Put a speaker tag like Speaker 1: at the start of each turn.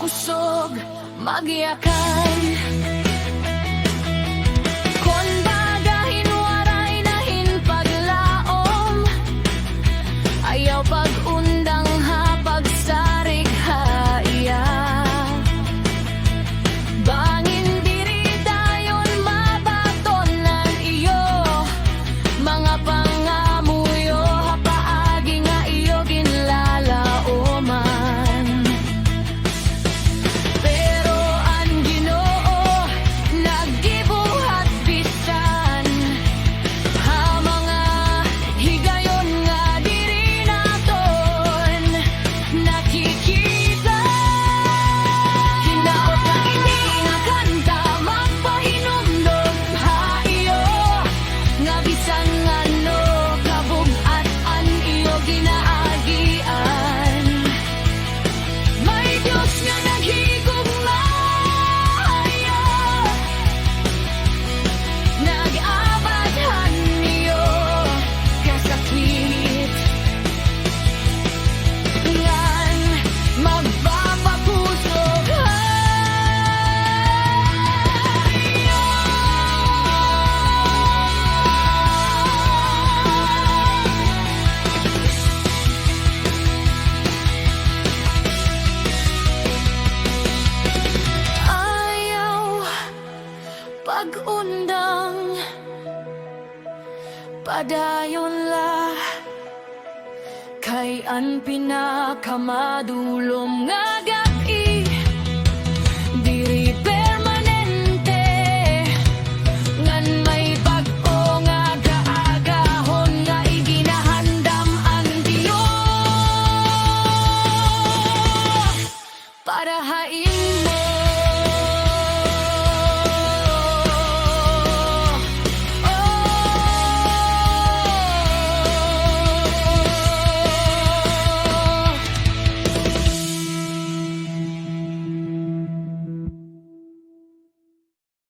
Speaker 1: kusog magyakan. Kon bagahin waray nahin paglaom, ayaw pag-undang ha pagsarig haiya. Bangin diri dayon mabatonan iyo, mga pangamuyo ha paagi nga iyo ginlalaoman. Pero ang Ginoo naggibuhat bisan ha mga higayon nga diri naton nakikita. Hinaot ang ini nga kanta magpahinumdum ha iyo, nga bisan ngano kabug-at-an iyo ginaagian. May Diyos nga naghigugmaya, nag-abadhan niyo kasakit. Ngan magpapapusog hayo. Ayaw pag-undang, padayon la kay an pinakamadulom nga